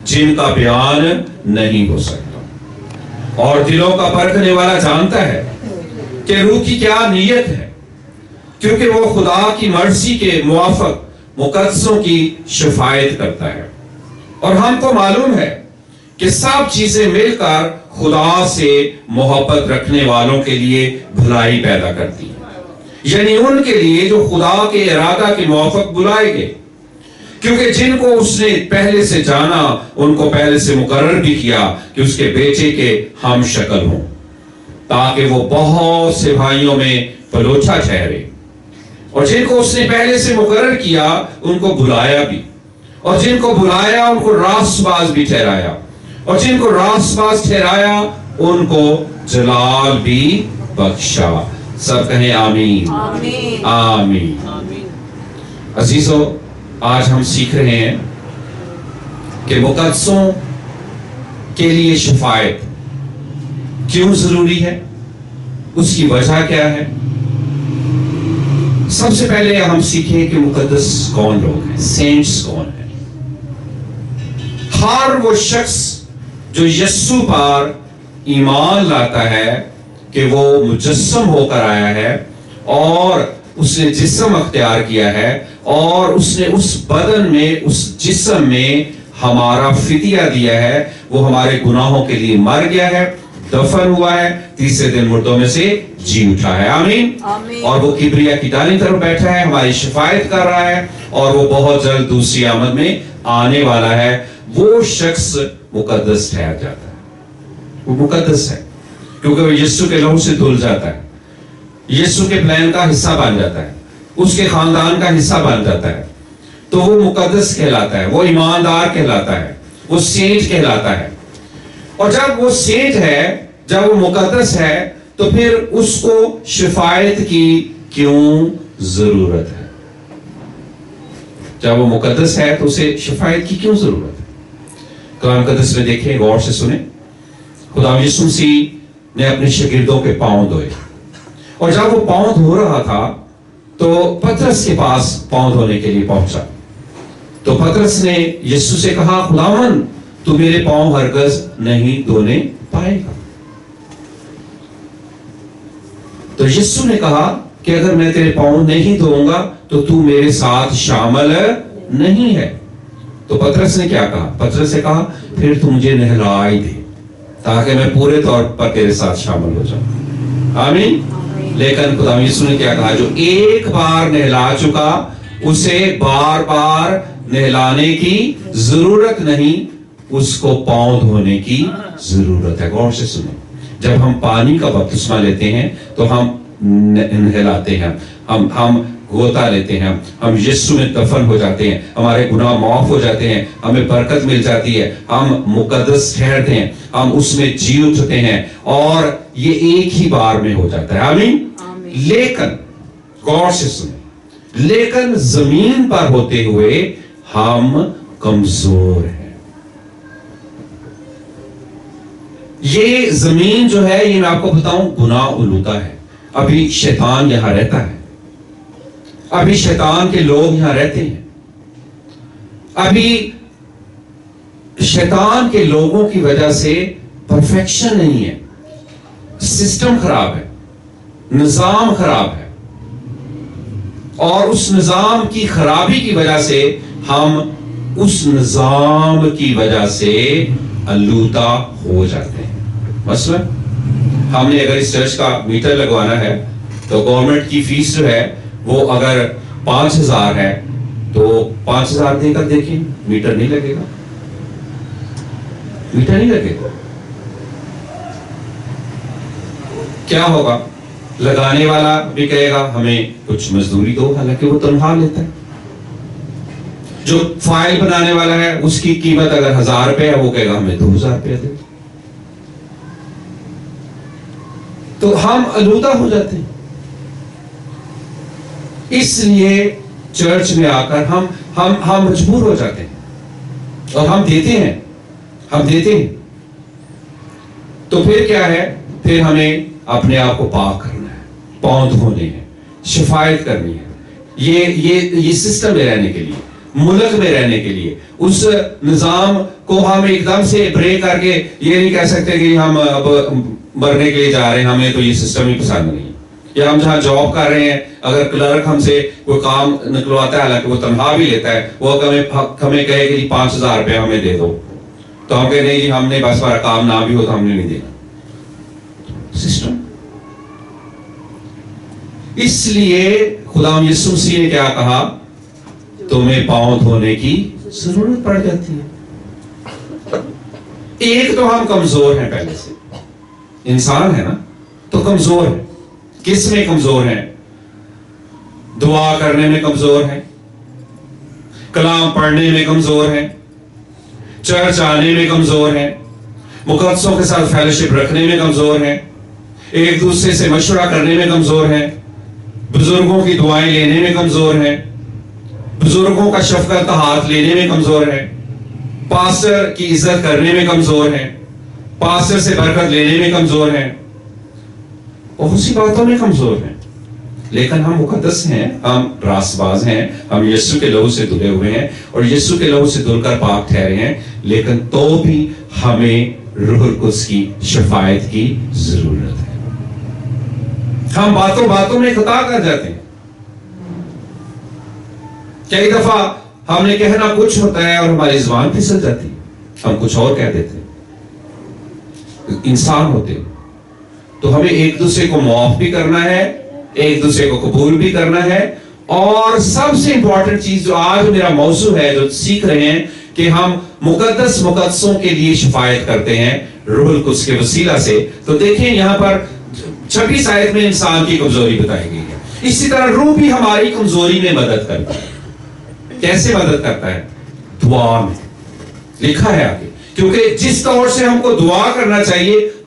جن کا بیان نہیں ہو سکتا، اور دلوں کا پرکھنے والا جانتا ہے کہ روح کی کیا نیت ہے، کیونکہ وہ خدا کی مرضی کے موافق مقدسوں کی شفاعت کرتا ہے۔ اور ہم کو معلوم ہے کہ سب چیزیں مل کر خدا سے محبت رکھنے والوں کے لیے بھلائی پیدا کرتی ہیں، یعنی ان کے لیے جو خدا کے ارادہ کے موافق بلائے گئے، کیونکہ جن کو اس نے پہلے سے جانا ان کو پہلے سے مقرر بھی کیا کہ اس کے بیٹے کے ہم شکل ہوں، تاکہ وہ بہت سے بھائیوں میں پلوچا ٹھہرے۔ اور جن کو اس نے پہلے سے مقرر کیا ان کو بلایا بھی، اور جن کو بلایا ان کو راست باز بھی ٹھہرایا، اور جن کو راست باز ٹھہرایا ان کو جلال بھی بخشا۔ سب کہیں آمین آمین آمین۔ عزیزو، آج ہم سیکھ رہے ہیں کہ مقدسوں کے لیے شفاعت کیوں ضروری ہے، اس کی وجہ کیا ہے۔ سب سے پہلے ہم سیکھیں کہ مقدس کون لوگ ہیں، سینٹس کون ہیں۔ ہر وہ شخص جو یسوع پر ایمان لاتا ہے کہ وہ مجسم ہو کر آیا ہے اور اس نے جسم اختیار کیا ہے، اور اس نے اس بدن میں، اس جسم میں ہمارا فدیہ دیا ہے، وہ ہمارے گناہوں کے لیے مر گیا ہے، دفن ہوا ہے، تیسرے دن مردوں میں سے جی اٹھا ہے۔ آمین۔ اور وہ کبریا کی دائیں طرف بیٹھا ہے، ہماری شفاعت کر رہا ہے، اور وہ بہت جلد دوسری آمد میں آنے والا ہے۔ وہ شخص مقدس ٹھہر جاتا ہے، وہ مقدس ہے کیونکہ وہ یسوع کے لہو سے دھل جاتا ہے، یسوع کے پلان کا حصہ بن جاتا ہے، اس کے خاندان کا حصہ بن جاتا ہے، تو وہ مقدس کہلاتا ہے، وہ ایماندار کہلاتا ہے، وہ سینٹ کہلاتا ہے۔ اور جب وہ سینٹ ہے، جب وہ مقدس ہے، تو پھر اس کو شفاعت کی کیوں ضرورت ہے؟ جب وہ مقدس ہے تو اسے شفاعت کی کیوں ضرورت ہے؟ کلام مقدس میں دیکھیں، غور سے سنیں۔ خدا یسوع مسیح نے اپنے شاگردوں کے پاؤں دھوئے، اور جب وہ پاؤں دھو رہا تھا تو پترس کے پاس پاؤں دھونے کے لیے پہنچا، تو پترس نے یسوع سے کہا، خداوند تو میرے پاؤں ہرگز نہیں دھونے پائے گا۔ تو یسوع نے کہا کہ اگر میں تیرے پاؤں نہیں دھوؤں گا تو تو میرے ساتھ شامل نہیں ہے۔ تو پترس نے کیا کہا؟ پترس نے کہا پھر تو مجھے نہلائی دے تاکہ میں پورے طور پر تیرے ساتھ شامل ہو جاؤں۔ آمین۔ لیکن خدا یسوع نے کیا کہا؟ جو ایک بار نہلا چکا اسے بار بار نہلانے کی ضرورت نہیں، اس کو پاؤں دھونے کی ضرورت ہے۔ غور سے سنیں، جب ہم پانی کا بپتسمہ لیتے ہیں تو ہم نہلاتے ہیں، ہم غوطہ لیتے ہیں، ہم یسوع میں دفن ہو جاتے ہیں، ہمارے گناہ معاف ہو جاتے ہیں، ہمیں برکت مل جاتی ہے، ہم مقدس ٹھہرتے ہیں، ہم اس میں جی اٹھتے ہیں، اور یہ ایک ہی بار میں ہو جاتا ہے۔ آمین۔ لیکن غور سے سنیں، لیکن زمین پر ہوتے ہوئے ہم کمزور ہیں۔ یہ زمین جو ہے، یہ میں آپ کو بتاؤں، گناہ آلودہ ہے۔ ابھی شیطان یہاں رہتا ہے، ابھی شیطان کے لوگ یہاں رہتے ہیں، ابھی شیطان کے لوگوں کی وجہ سے پرفیکشن نہیں ہے، سسٹم خراب ہے، نظام خراب ہے، اور اس نظام کی خرابی کی وجہ سے ہم اس نظام کی وجہ سے آلودہ ہو جاتے ہیں۔ مثلا ہم نے اگر اس چرچ کا میٹر لگوانا ہے تو گورنمنٹ کی فیس جو ہے وہ اگر 5,000 ہے تو 5,000 دے کر دیکھیں، میٹر نہیں لگے گا، میٹر نہیں لگے گا۔ کیا ہوگا؟ لگانے والا بھی کہے گا ہمیں کچھ مزدوری دو، حالانکہ وہ تنخواہ لیتا ہے۔ جو فائل بنانے والا ہے اس کی قیمت اگر 1,000 روپے ہے، وہ کہے گا ہمیں 2,000 روپے دے۔ تو ہم آلودہ ہو جاتے ہیں۔ اس لیے چرچ میں آ کر ہم مجبور ہو جاتے ہیں، اور ہم دیتے ہیں۔ تو پھر کیا ہے؟ پھر ہمیں اپنے آپ کو پاک کرنا ہے، پاؤں دھونے ہیں، شفاعت کرنی ہے، یہ سسٹم میں رہنے کے لیے ملک میں رہنے کے لیے. اس نظام کو ہم ایک دم سے بریک کر کے یہ نہیں کہہ سکتے کہ ہم اب مرنے کے لیے جا رہے ہیں, ہمیں تو یہ سسٹم ہی پسند نہیں. یا ہم جہاں جاب کر رہے ہیں, اگر کلرک ہم سے کوئی کام نکلواتا ہے, حالانکہ وہ تنخواہ بھی لیتا ہے, وہ ہمیں کہے کہ 5,000 روپے ہمیں دے دو, تو ہم کہے نہیں جی ہم نے بس ہمارا کام نہ بھی ہو تو ہم نے نہیں دینا. سسٹم. اس لیے خدا یسوع مسیح نے کیا کہا, تمہیں پاؤں دھونے کی ضرورت پڑ جاتی ہے. ایک تو ہم کمزور ہیں, پہلے سے انسان ہے نا تو کمزور ہے. کس میں کمزور ہیں؟ دعا کرنے میں کمزور ہیں, کلام پڑھنے میں کمزور ہیں, چرچ آنے میں کمزور ہیں, مقدسوں کے ساتھ فیلوشپ رکھنے میں کمزور ہیں, ایک دوسرے سے مشورہ کرنے میں کمزور ہیں, بزرگوں کی دعائیں لینے میں کمزور ہیں, بزرگوں کا شفقت کا ہاتھ لینے میں کمزور ہیں, پاسٹر کی عزت کرنے میں کمزور ہیں, پاسٹر سے برکت لینے میں کمزور ہیں, بہت سی باتوں میں کمزور ہیں. لیکن ہم مقدس ہیں, ہم راست باز ہیں, ہم یسوع کے لہو سے دھلے ہوئے ہیں اور یسوع کے لہو سے دھل کر پاک ٹھہرے ہیں. لیکن تو بھی ہمیں روح القدس کی شفاعت کی ضرورت ہے. ہم باتوں باتوں میں خطا کر جاتے ہیں. کئی دفعہ ہم نے کہنا کچھ ہوتا ہے اور ہماری زبان پھسل جاتی ہے, ہم کچھ اور کہہ دیتے ہیں. انسان ہوتے ہیں تو ہمیں ایک دوسرے کو معاف بھی کرنا ہے, ایک دوسرے کو قبول بھی کرنا ہے. اور سب سے امپورٹنٹ چیز جو آج میرا موضوع ہے, جو سیکھ رہے ہیں کہ ہم مقدسوں کے لیے شفاعت کرتے ہیں روح القدس کے وسیلہ سے. تو دیکھیں یہاں پر 26 آیت میں انسان کی کمزوری بتائی گئی ہے. اسی طرح روح بھی ہماری کمزوری میں مدد کرتا ہے. کیسے مدد کرتا ہے؟ دعا میں. لکھا ہے آگے, کیونکہ جس طور سے ہم کو دعا کرنا چاہیے